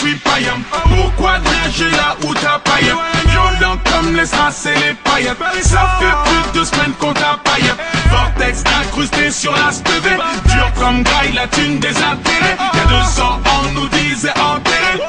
suis païen. Pourquoi nager là où t'as païen? Violent comme les strass et les paillettes. Ça fait plus de 2 semaines qu'on t'a païen. Vortex incrusté sur la SPV. Dur comme graille, la thune des intérêts. Y'a 200 ans, nous disait enterré.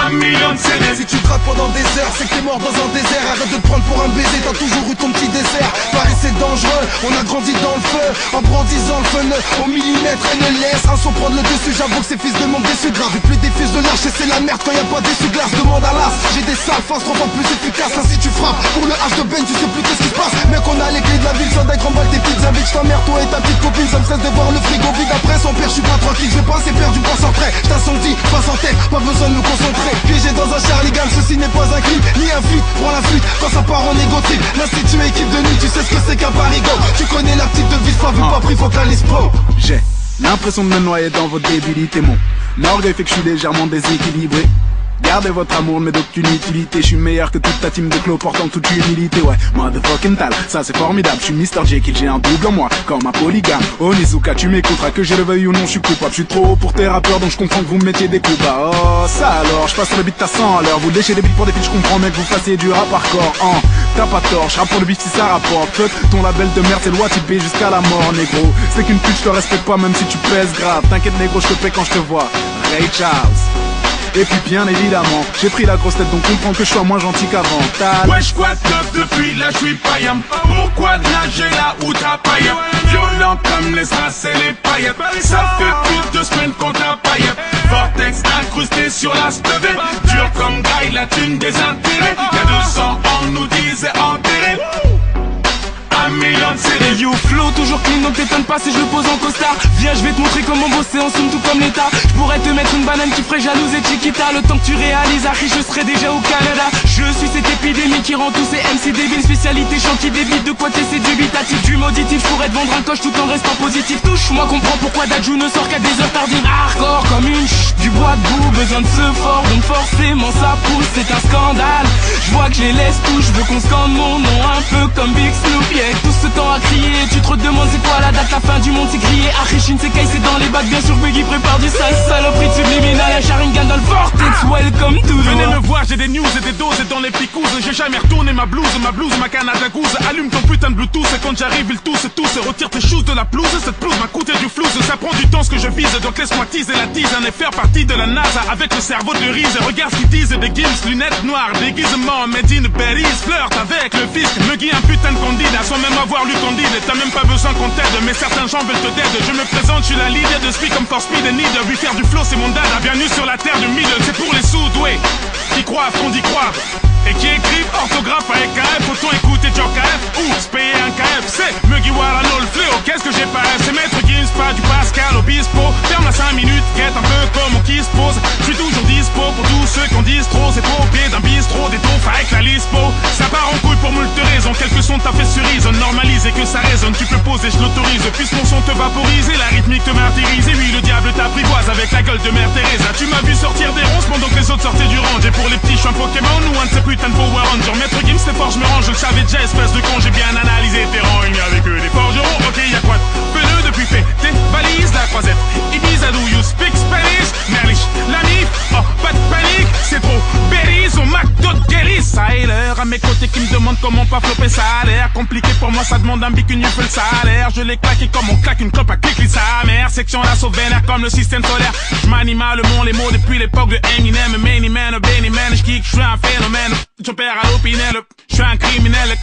1 million de CD. Si tu grattes pendant des heures, c'est que t'es mort dans un désert. Arrête de te prendre pour un baiser, t'as toujours eu ton petit dessert. Paris c'est dangereux, on a grandi dans le feu. En brandissant le feu au millimètre et ne laisse un son prendre le dessus. J'avoue que ces fils de monde déçus grave. Et plus des fils de lâche et c'est la merde quand y'a pas d'essuie glace. Demande à l'as, j'ai des sales faces 3 fois plus efficaces. Ainsi tu frappes, pour le H de Ben tu sais plus qu'est-ce qui se passe. Mec on a les clés de la ville, ça d'être en balle tes petites invites. Ta mère, toi et ta petite copine, ça me stresse de voir le frigo vide. Après son père, je suis pas tranquille, je vais pas assez perdu pour s'entrer. J't'incendie, passe en tête, pas besoin de me concentrer. Piégé dans un Charligan, ceci n'est pas un clip, ni un feat, prends la fuite quand ça part en égo trip. L'institut équipe de nuit, tu sais ce que c'est qu'un parigo. Tu connais la petite devise, pas vu, pas pris, focalise pas. J'ai l'impression de me noyer dans votre débilité. Mon orgueil fait que je suis légèrement déséquilibré. Gardez votre amour mais d'aucune utilité. Je suis meilleur que toute ta team de clos portant toute humilité. Ouais, motherfucking tal, ça c'est formidable. Je suis Mr. Jekyll, j'ai un double en moi, comme un polygame. Onizuka, tu m'écouteras, que je le veuille ou non, je suis coupable. Je suis trop haut pour tes rappeurs, donc je comprends que vous me mettiez des coups bas. Oh, ça alors, je passe sur le beat à 100 à l'heure. Vous léchez des beats pour des filles, je comprends, mais que vous fassiez du rap hardcore. T'as pas tort, je rappe pour le beat si ça rapporte. Fuck, ton label de merde, c'est loi typée jusqu'à la mort, négro. C'est qu'une pute, je te respecte pas, même si tu pèses grave. T'inquiète, négro, je te paie quand je te vois. Ray Charles. Et puis bien évidemment, j'ai pris la grosse tête donc comprends que je sois moins gentil qu'avant. Wesh quoi top depuis là je suis païen. Pourquoi nager là où t'as païen? Violent comme les strass et les paillettes. Ça fait plus de 2 semaines qu'on t'a païen. Vortex incrusté sur la SPV. Dur comme graille, la thune des intérêts. Y'a 200 ans, nous disait enterré. 1 million de CD. Hey yo flow toujours clean donc t'étonnes pas si je le pose en costard. Viens je vais te montrer comment bosser en somme tout comme l'état. Je pourrais te mettre une banane qui ferait jalouse et Chiquita. Le temps que tu réalises Harry je serais déjà au Canada. Je suis cette épidémie qui rend tous ces MC débiles. Spécialité chant qui débite de quoi t'essaies dubitatif. Du moditif je pourrais te vendre un coche tout en restant positif. Touche-moi comprends pourquoi Dadju ne sort qu'à des heures tardives. Hardcore comme une du bois de boue. Besoin de ce fort donc forcément ça pousse. C'est un scandale. Je vois que je les laisse tous. Je veux qu'on scande mon nom un peu comme Big Snoop. Yeah. Tout ce temps à crier, tu te demandes c'est quoi la date, la fin du monde c'est crié. Arichin c'est caille, c'est dans les bacs, bien sûr Biggie prépare du sale saloperie de subliminal. La Sharingan dans le vortex, welcome to the Venez me voir, j'ai des news et des doses et dans les picouses. J'ai jamais retourné ma blouse, ma Canada Goose. Allume ton putain de Bluetooth et quand j'arrive ils tous retire tes choses de la pelouse. Cette pelouse m'a coûté du flouze, ça prend du temps ce que je vise. Donc laisse-moi teaser la tisane et faire partie de la NASA avec le cerveau de Reese. Regarde ce qu'ils disent, des gims, lunettes noires, déguisement, made in Paris. Flirte avec le fisc, me guille un putain de candidat sans même avoir lu Candide. T'as même pas besoin qu'on t'aide, mais certains gens veulent te dead. Je me présente, je suis la leader de Speak comme for Speed and Need. Lui faire du flow c'est mon dada, bienvenue sur la terre du middle. C'est pour les soudoués qui croient qu'on y croit et qui écrivent orthographe à EKF. Autant écouter Joe KF ou se payer un KFC. Mugiwara no le fléau, qu'est-ce que j'ai pas F? C'est Maître Gims, pas du Pascal Obispo. Ferme à 5 minutes, guette un peu comme on qui se pose. Je suis toujours dispo pour tous ceux qui en disent trop. C'est trop au pied d'un bistrot, des tonfs avec la lispo. Ça part en couille pour moult raisons. Quelques sons t'as fait cerise, on normalise et que ça résonne. Tu peux poser, je l'autorise. Puisque mon son te vaporise et la rythmique te martyrise. Et oui, le diable t'apprivoise avec la gueule de Mère Teresa. Tu m'as vu sortir des ronces pendant que les autres sortaient du range. Et pour les petits, je suis un Pokémon ou un de ces putains de Power Rangers. Maître Gims, c'est fort, je me range. Je le savais déjà, espèce de con. J'ai bien analysé tes rangs. Il n'y avait que des forgerons. Ok, y'a quoi de pneu depuis fait tes valises, la croisette. Ibiza, do you speak Spanish? Merlich, la mif, oh, pas de panique. C'est trop berries au McDo de Guéris. Ça est l'heure à mes côtés qui me demandent comment pas flopper. Ça a l'air compliqué pour moi, ça demande un bic, une fait le salaire. Je l'ai claqué comme on claque une clope à clic, sa mère. Section l'assaut vénère comme le système solaire. Je m'anime le monde, les mots depuis l'époque de Eminem. Many man, Benny man, je kick, je suis un phénomène. J'opère à l'opinel, je suis un criminel.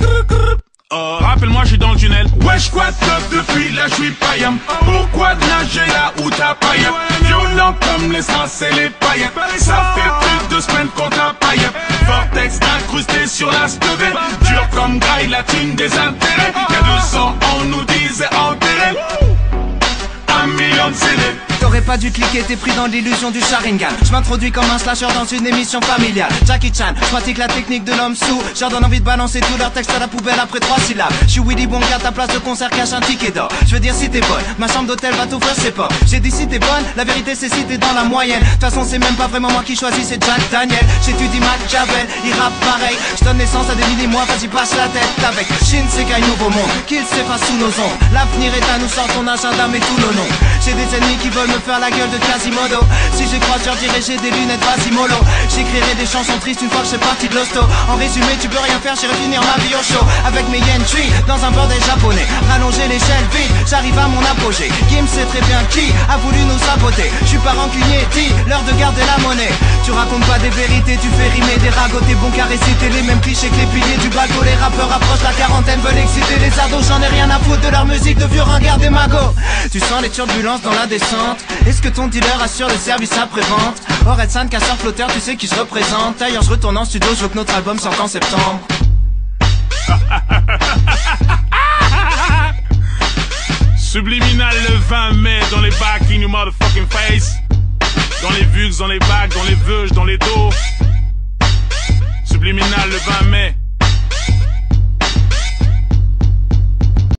Oh, rappelle-moi, je suis dans le tunnel. Wesh quoi top depuis là je suis païen. Pourquoi nager là où t'as païen? Violent comme les strass et les paillettes. Ça fait plus de 2 semaines qu'on t'a païen. Vortex incrusté sur la SPV. Dur comme graille, la thune des intérêts. Y'a 200 ans, nous disait enterré. 1 million de CD. T'aurais pas dû cliquer, t'es pris dans l'illusion du Sharingan. Je m'introduis comme un slasher dans une émission familiale. Jackie Chan, je pratique la technique de l'homme sous. Je leur donne envie de balancer tout leur texte à la poubelle après 3 syllabes. Je suis Willy Wonka, ta place de concert cache un ticket d'or. Je veux dire si t'es bonne, ma chambre d'hôtel va t'offrir ses portes. J'ai dit si t'es bonne, la vérité c'est si t'es dans la moyenne. De toute façon c'est même pas vraiment moi qui choisis, c'est Jack Daniel. J'étudie Machiavel, il rappe pareil. Je donne naissance à des mini-mois, vas-y passe la tête avec Shinsekai nouveau monde, qu'il s'efface sous nos ombres. L'avenir est à nous, sort ton agenda mais tout le nom. J'ai des ennemis qui veulent me faire à la gueule de Quasimodo. Si j'y crois, je leur dirai j'ai des lunettes Basimolo. J'écrirai des chansons tristes une fois que je suis parti de l'hosto. En résumé, tu peux rien faire, j'irai finir ma vie au show. Avec mes yen tree dans un bordel japonais. Rallonger l'échelle vite, j'arrive à mon apogée. Kim sait très bien qui a voulu nous saboter. Je suis pas rancunier, dit l'heure de garder la monnaie. Tu racontes pas des vérités, tu fais rimer des ragots. T'es bon qu'à réciter les mêmes clichés que les piliers du bateau. Les rappeurs approchent la quarantaine, veulent exciter les ados. J'en ai rien à foutre de leur musique de vieux ringards des magots. Tu sens les turbulences dans la descente. Est-ce que ton dealer assure le service après-vente? Orelsan, casseur flotteur, tu sais qui je représente. D'ailleurs je retourne en studio, je veux que notre album sorte en septembre. Subliminal le 20 mai dans les bacs in your motherfucking face. Dans les vues, dans les bacs, dans les veuges, dans les dos. Subliminal le 20 mai.